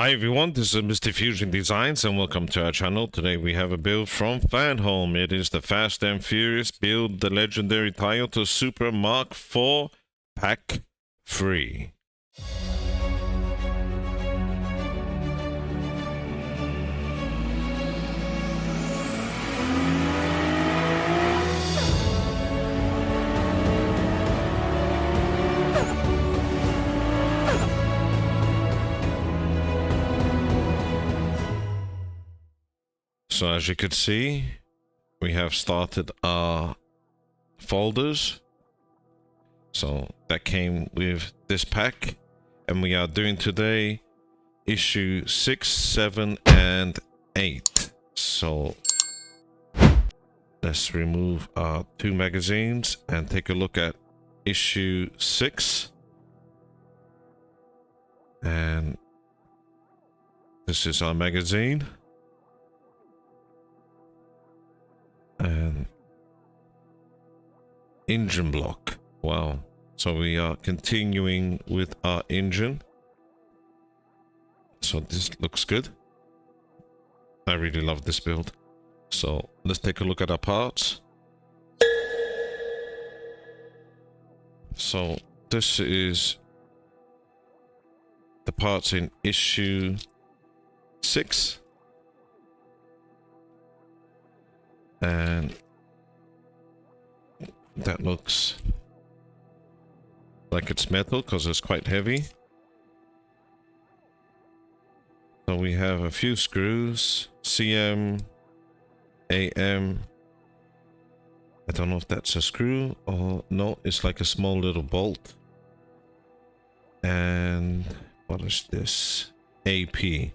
Hi everyone, this is Mr. Fusion Designs and welcome to our channel. Today we have a build from Fanhome. It is the Fast and Furious build, the legendary Toyota Supra Mark IV Pack Free. So as you can see, we have started our folders. So that came with this pack, and we are doing today issue 6, 7, and 8. So let's remove our 2 magazines and take a look at issue 6. And this is our magazine. And engine block. Wow. So we are continuing with our engine. So this looks good. I really love this build. So let's take a look at our parts. So this is the parts in issue 6. And that looks like it's metal because it's quite heavy. So we have a few screws, CM, AM. I don't know if that's a screw or no, it's like a small little bolt. And what is this? AP.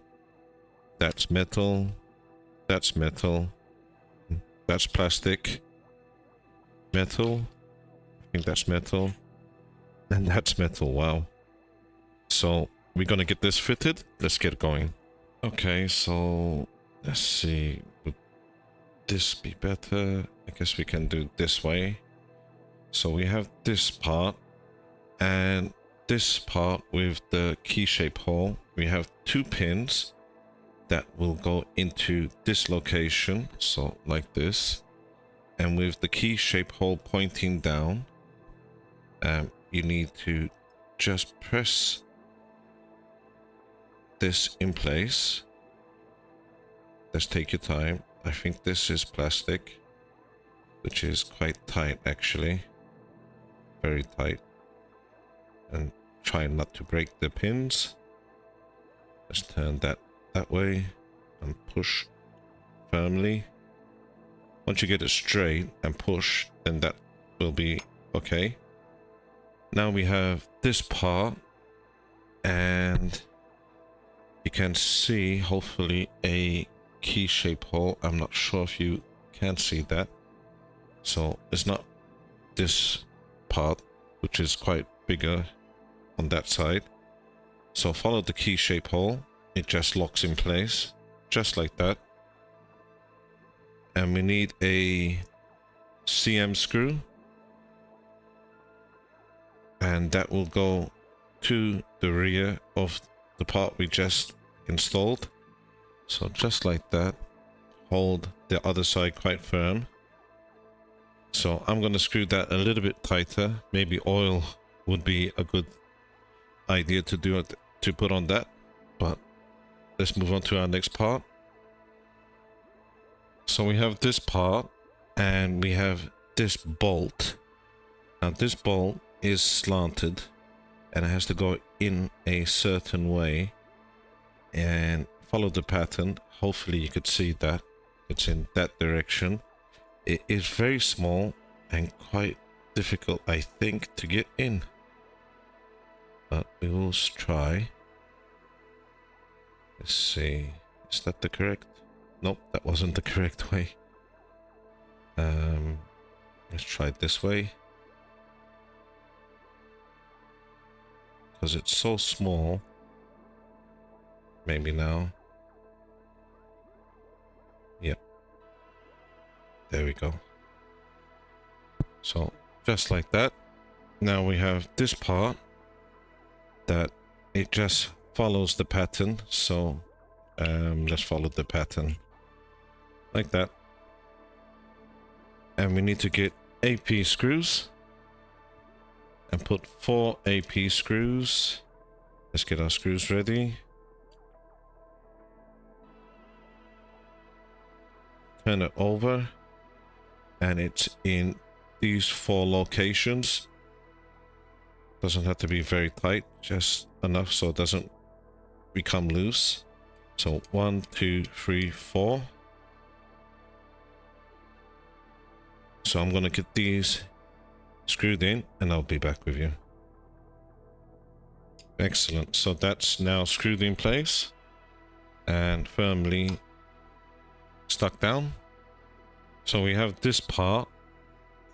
That's metal. That's metal. That's plastic. Metal. I think that's metal. And that's metal. Wow. So we're gonna get this fitted. Let's get going. Okay, so let's see. Would this be better? I guess we can do this way. So we have this part and this part with the key shape hole. We have 2 pins that will go into this location, so like this, and with the key shape hole pointing down, you need to just press this in place. Let's take your time. I think this is plastic, which is quite tight actually, very tight, and try not to break the pins. Let's turn that way and push firmly. Once you get it straight and push, then that will be okay. Now we have this part, and you can see hopefully a key shape hole. I'm not sure if you can see that. So it's not this part, which is quite bigger on that side. So follow the key shape hole. It just locks in place, just like that. And we need a CM screw. And that will go to the rear of the part we just installed. So just like that. Hold the other side quite firm. So I'm going to screw that a little bit tighter. Maybe oil would be a good idea to do it, to put on that. But let's move on to our next part. So we have this part and we have this bolt. Now this bolt is slanted and it has to go in a certain way and follow the pattern. Hopefully you could see that it's in that direction. It is very small and quite difficult, I think, to get in, but we will try. Let's see, is that the correct? Nope, that wasn't the correct way. Let's try it this way. Because it's so small. Maybe now. Yep. There we go. So, just like that. Now we have this part that it just follows the pattern, so let's follow the pattern like that. And we need to get AP screws and put 4 AP screws. Let's get our screws ready. Turn it over, and it's in these 4 locations. Doesn't have to be very tight, just enough so it doesn't become loose. So 1, 2, 3, 4. So I'm gonna get these screwed in and I'll be back with you. Excellent. So that's now screwed in place and firmly stuck down. So we have this part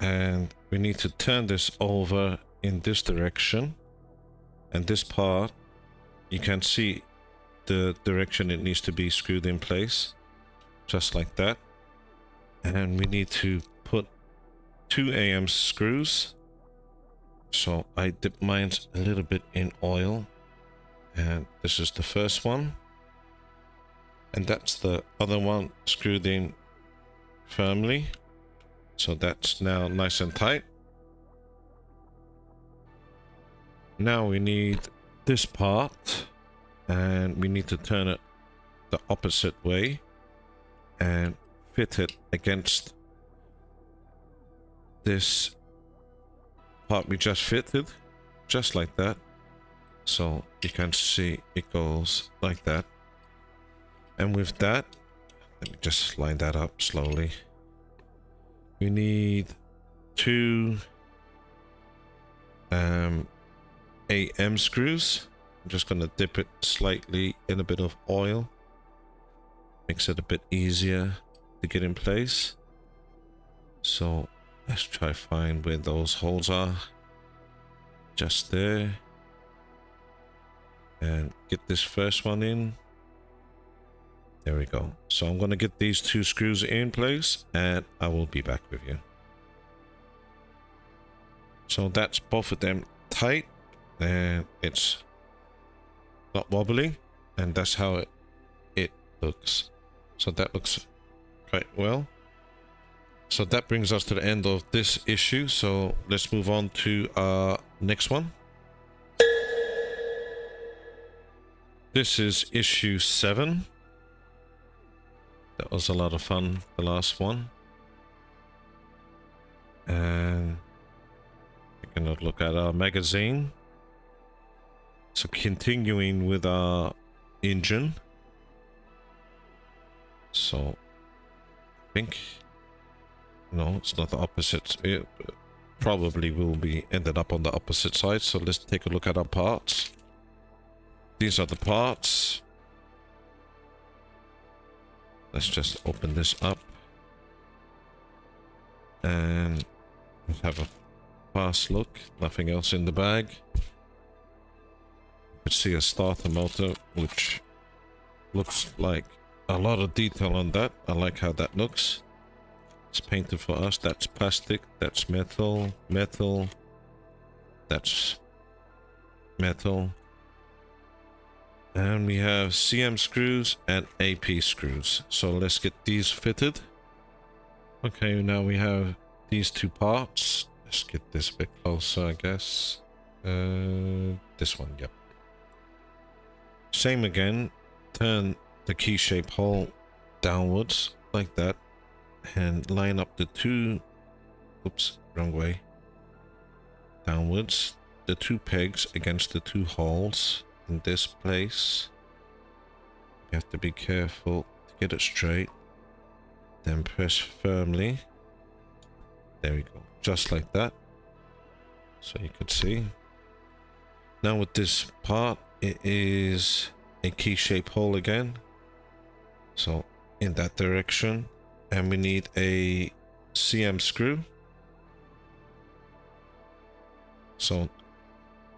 and we need to turn this over in this direction, and this part you can see the direction it needs to be screwed in place, just like that. And we need to put 2 AM screws. So I dip mine a little bit in oil, and this is the first one, and that's the other one screwed in firmly. So that's now nice and tight. Now we need this part, and we need to turn it the opposite way and fit it against this part we just fitted, just like that. So you can see it goes like that. And with that, let me just line that up slowly. We need 2 AM screws. I'm just gonna dip it slightly in a bit of oil. Makes it a bit easier to get in place. So let's try find where those holes are. Just there. And get this first one in. There we go. So I'm gonna get these 2 screws in place and I will be back with you. So that's both of them tight and it's not wobbly, and that's how it looks. So that looks quite well. So that brings us to the end of this issue. So let's move on to our next one. This is issue 7. That was a lot of fun, the last one. And we're gonna look at our magazine. So continuing with our engine. So I think, no, it's not the opposite. It probably will be ended up on the opposite side. So let's take a look at our parts. These are the parts. Let's just open this up and let's have a fast look. Nothing else in the bag. You can see a starter motor, which looks like a lot of detail on that. I like how that looks. It's painted for us. That's plastic. That's metal. Metal. That's metal. And we have CM screws and AP screws. So let's get these fitted. Okay, now we have these 2 parts. Let's get this a bit closer, I guess. This one, yep. Same again. Turn the key shape hole downwards like that. And line up the 2... Oops, wrong way. Downwards. The 2 pegs against the 2 holes in this place. You have to be careful to get it straight. Then press firmly. There we go. Just like that. So you could see. Now with this part, it is a key shape hole again. So in that direction. And we need a CM screw. So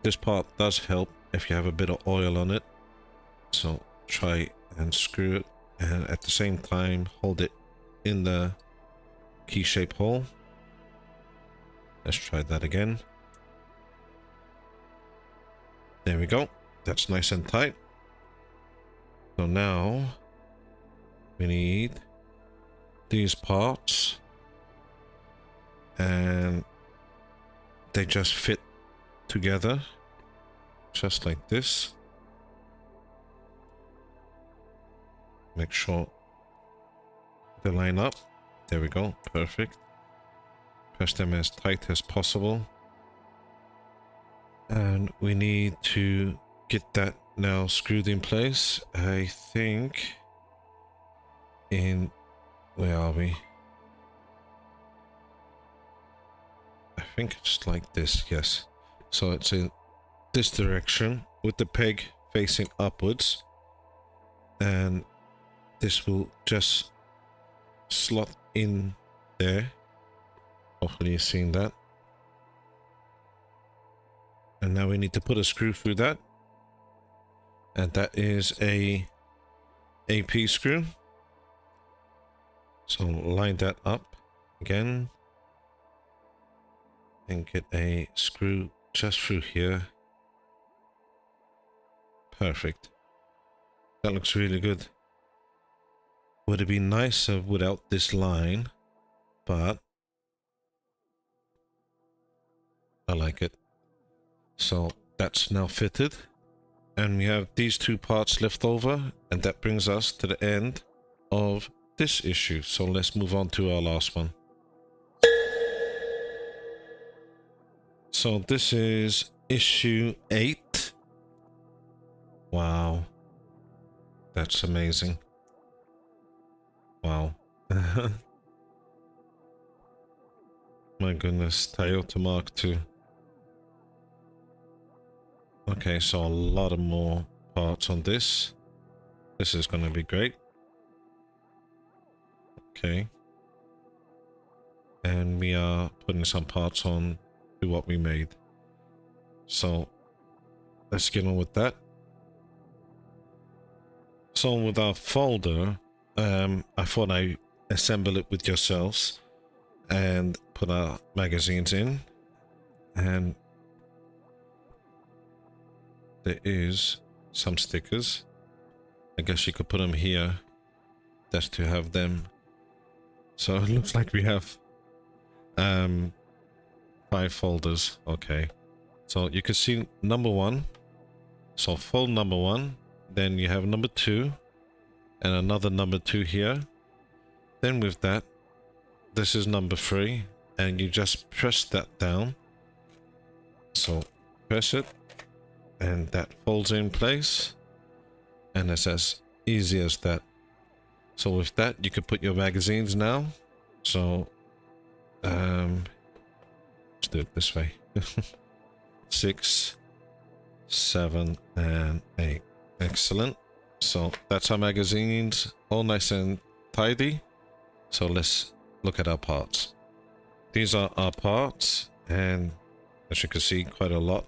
this part does help if you have a bit of oil on it. So try and screw it, and at the same time hold it in the key shape hole. Let's try that again. There we go. That's nice and tight. So now we need these parts, and they just fit together just like this. Make sure they line up. There we go, perfect. Press them as tight as possible, and we need to get that now screwed in place. I think in, where are we? I think it's like this, yes. So it's in this direction with the peg facing upwards, and this will just slot in there. Hopefully you're seeing that. And now we need to put a screw through that, and that is a AP screw. So line that up again and get a screw just through here. Perfect. That looks really good. Would it be nicer without this line, but I like it. So that's now fitted, and we have these two parts left over, and that brings us to the end of this issue. So let's move on to our last one. So this is issue 8. Wow, that's amazing. Wow. My goodness, Toyota Mark II. Okay, so a lot of more parts on this. This is going to be great. Okay. And we are putting some parts on to what we made. So let's get on with that. So with our folder, I thought I'd assemble it with yourselves and put our magazines in, and there is some stickers. I guess you could put them here just to have them. So it looks like we have 5 folders. Okay, so you can see number 1. So fold number 1, then you have number 2 and another number 2 here. Then with that, this is number 3, and you just press that down. So press it, and that folds in place, and it's as easy as that. So with that, you can put your magazines now. So let's do it this way. 6, 7, and 8. Excellent. So that's our magazines, all nice and tidy. So let's look at our parts. These are our parts, and as you can see, quite a lot.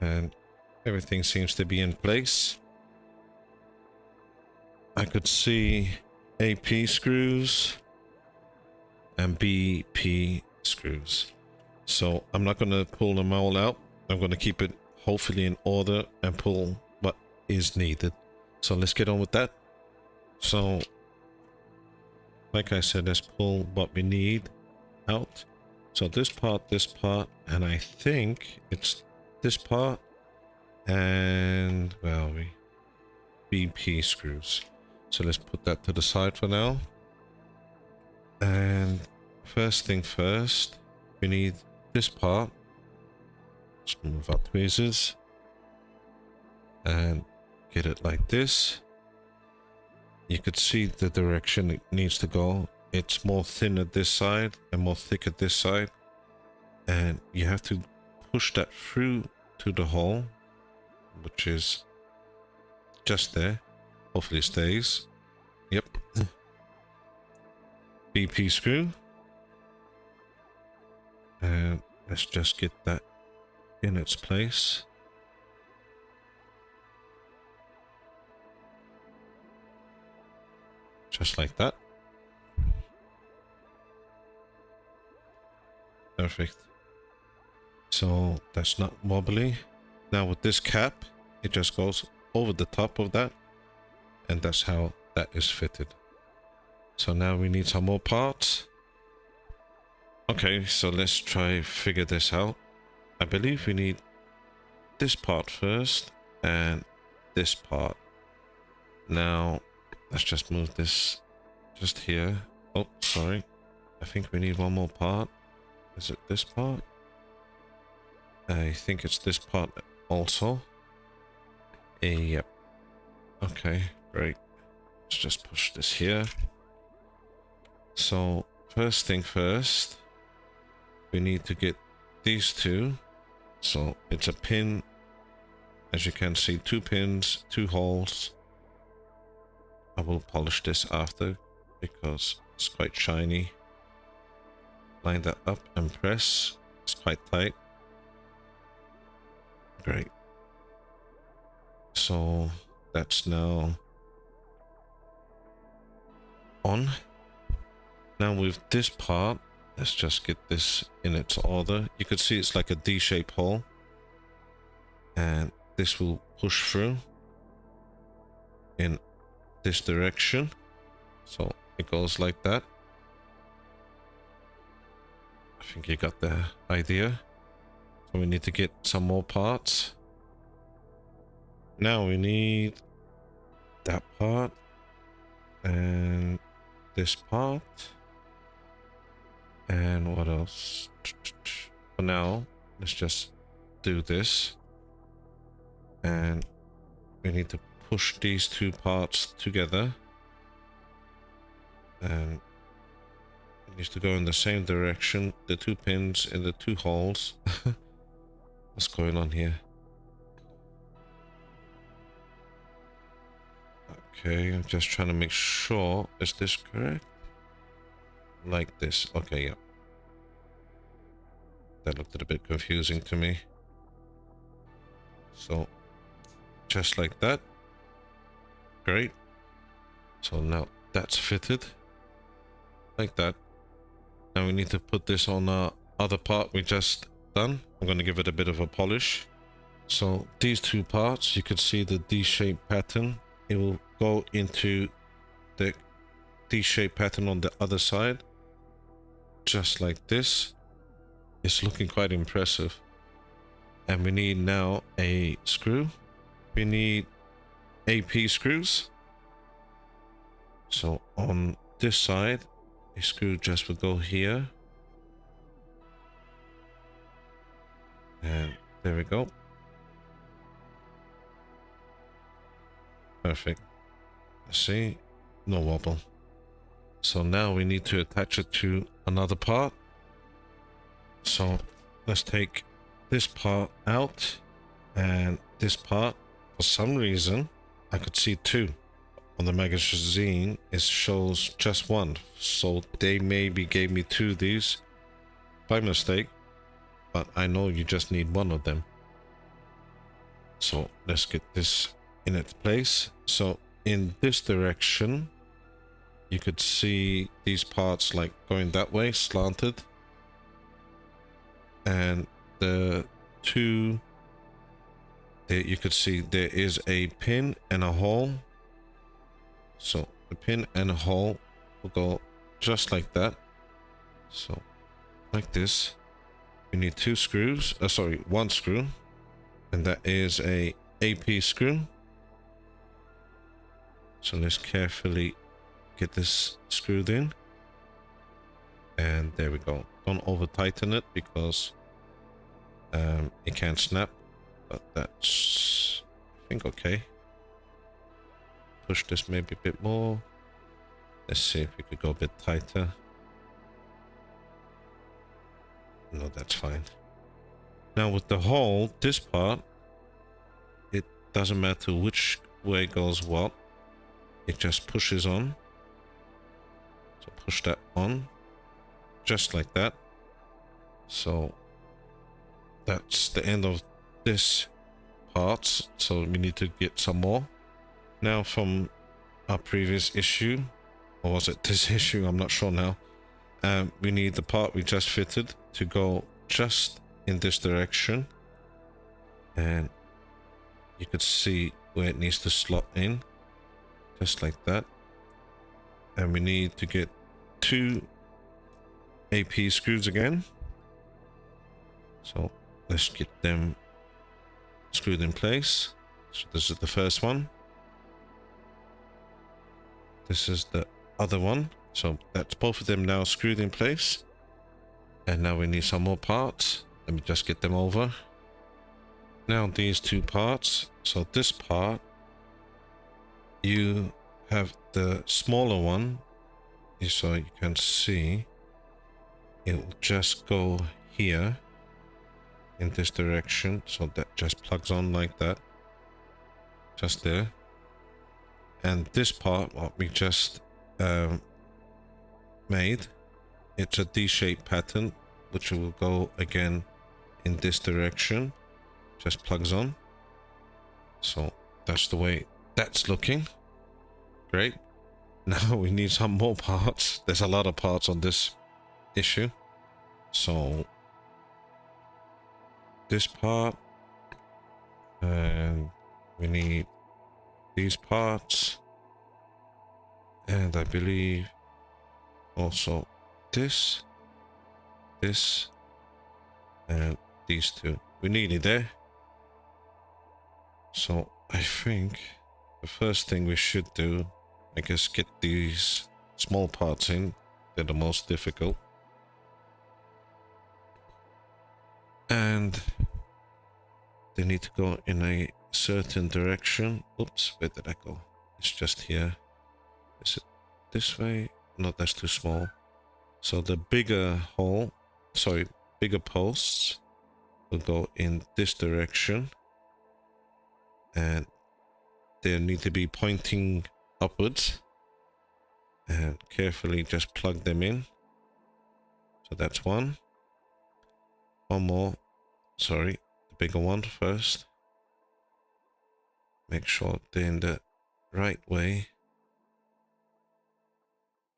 And everything seems to be in place. I could see AP screws and BP screws. So I'm not going to pull them all out. I'm going to keep it hopefully in order and pull what is needed. So let's get on with that. So like I said, let's pull what we need out. So this part, and I think it's this part, and where are we? BP screws. So let's put that to the side for now. And first thing first, we need this part. Let's move our tweezers and get it like this. You could see the direction it needs to go. It's more thin at this side and more thick at this side, and you have to push that through to the hole, which is just there. Hopefully it stays. Yep. BP screw, and let's just get that in its place. Just like that. Perfect. So that's not wobbly. Now with this cap, it just goes over the top of that, and that's how that is fitted. So now we need some more parts. Okay, so let's try figure this out. I believe we need this part first and this part. Now let's just move this just here. Oh, sorry, I think we need one more part. Is it this part? I think it's this part also. Yep. Okay, great. Let's just push this here. So first thing first, we need to get these two. So it's a pin, as you can see, 2 pins, 2 holes. I will polish this after because it's quite shiny. Line that up and press. It's quite tight. Great. So that's now on. Now with this part, let's just get this in its order. You could see it's like a D-shaped hole, and this will push through in this direction. So it goes like that. I think you got the idea. So we need to get some more parts. Now we need that part and this part. And what else? For now, let's just do this. And we need to push these 2 parts together. And it needs to go in the same direction. The 2 pins in the 2 holes. What's going on here? Okay, I'm just trying to make sure. Is this correct? Like this. Okay, yeah. That looked a bit confusing to me. So, just like that. Great. So now that's fitted. Like that. Now we need to put this on our other part we just done. I'm going to give it a bit of a polish. So these 2 parts, you can see the D-shaped pattern. It will go into the D-shaped pattern on the other side. Just like this. It's looking quite impressive. And we need now a screw. We need AP screws. So on this side, a screw just will go here. And there we go. Perfect. See, no wobble. So now we need to attach it to another part. So let's take this part out and this part. For some reason, I could see 2. On the magazine, it shows just 1. So they maybe gave me 2 of these by mistake, but I know you just need 1 of them. So let's get this in its place. So in this direction, you could see these parts like going that way, slanted. And the 2, there you could see there is a pin and a hole. So the pin and a hole will go just like that. So like this. You need 2 screws. Sorry, 1 screw. And that is a AP screw. So let's carefully get this screwed in. And there we go. Don't over tighten it because it can't snap. But that's, I think, okay. Push this maybe a bit more. Let's see if we could go a bit tighter. No, that's fine. Now with the hole, this part, it doesn't matter which way goes what. It just pushes on. So push that on. Just like that. So that's the end of this part. So we need to get some more. Now from our previous issue, or was it this issue? I'm not sure now. We need the part we just fitted to go just in this direction. And you could see where it needs to slot in, just like that. And we need to get 2 AP screws again. So let's get them screwed in place. So this is the first one. This is the other one. So that's both of them now screwed in place. And now we need some more parts. Let me just get them over. Now these 2 parts. So this part, you have the smaller one. So you can see it will just go here in this direction. So that just plugs on like that. Just there. And this part, what we just made, it's a D-shaped pattern, which will go again in this direction. Just plugs on. So that's the way that's looking. Great. Now we need some more parts. There's a lot of parts on this issue. So this part, and we need these parts, and I believe also this, and these 2. We need it there. So I think the first thing we should do, I guess, get these small parts in. They're the most difficult. And they need to go in a certain direction. Oops, where did I go? It's just here. Is it this way? No, that's too small. So the bigger bigger posts will go in this direction. And they need to be pointing upwards. And carefully just plug them in. So that's one. One more. Sorry, the bigger one first. Make sure they're in the right way.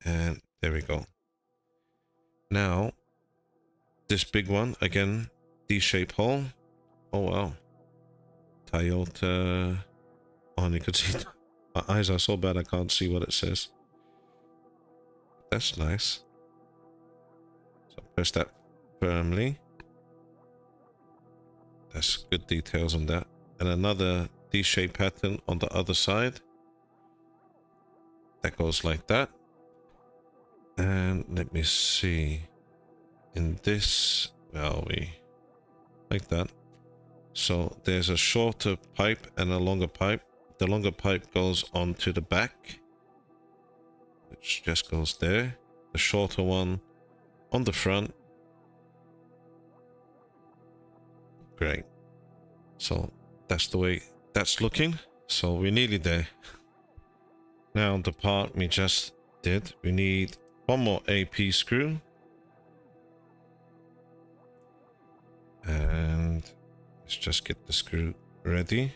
And there we go. Now, this big one, again, D-shaped hole. Oh wow. Toyota. Oh, and you can see my eyes are so bad I can't see what it says. That's nice. So press that firmly. That's good details on that. And another D-shaped pattern on the other side. That goes like that. And let me see. In this, where are we? Like that. So there's a shorter pipe and a longer pipe. The longer pipe goes onto the back, which just goes there. The shorter one on the front. Great. So that's the way that's looking. So we're nearly there. Now the part we just did, we need one more AP screw. And let's just get the screw ready.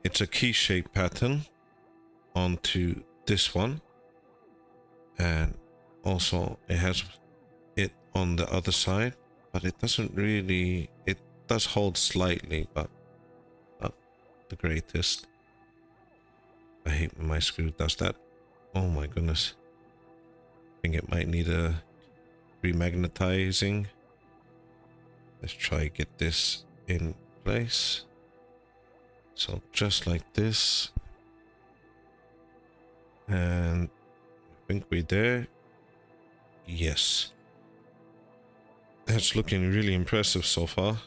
It's a key-shaped pattern onto this one. And also it has it on the other side, but it doesn't really, it does hold slightly, but not the greatest. I hate when my screw does that. Oh my goodness. I think it might need a remagnetizing. Let's try get this in place. So just like this. And I think we're there. Yes. That's looking really impressive so far.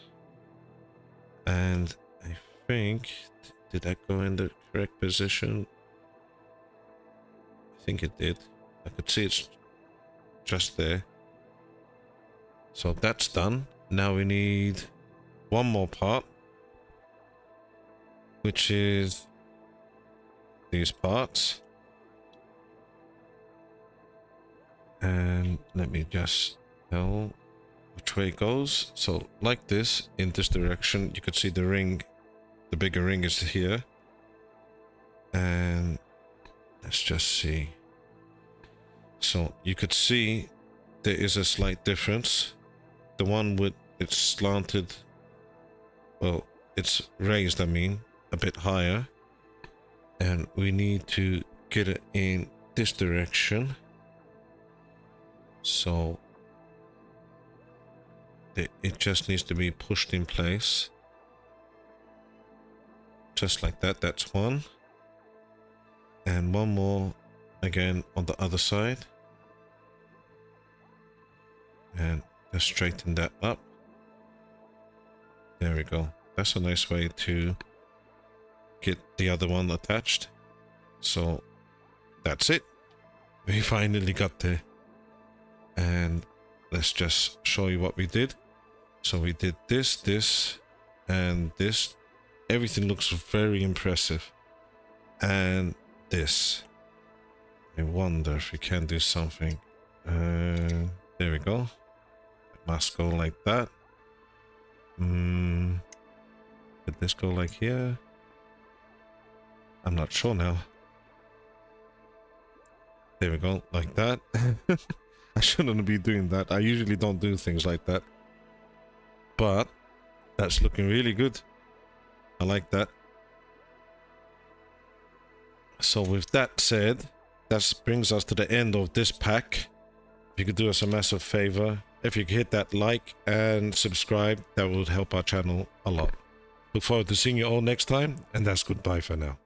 And I think, did that go in the correct position? I think it did. I could see it's just there. So that's done. Now we need one more part, which is these parts. And let me just tell which way it goes. So like this, in this direction, you could see the ring, the bigger ring is here. And let's just see. So you could see there is a slight difference. The one with it's slanted, well, it's raised, I mean, a bit higher, and we need to get it in this direction. So it just needs to be pushed in place. Just like that. That's one. And one more again on the other side. And let's straighten that up. There we go. That's a nice way to get the other one attached. So that's it. We finally got there. And let's just show you what we did. So we did this, and this. Everything looks very impressive. And this. I wonder if we can do something. There we go. It must go like that. Did this go like here? I'm not sure now. There we go, like that. I shouldn't be doing that. I usually don't do things like that. But that's looking really good. I like that. So with that said, that brings us to the end of this pack. If you could do us a massive favor, if you could hit that like and subscribe, that would help our channel a lot. Look forward to seeing you all next time, and that's goodbye for now.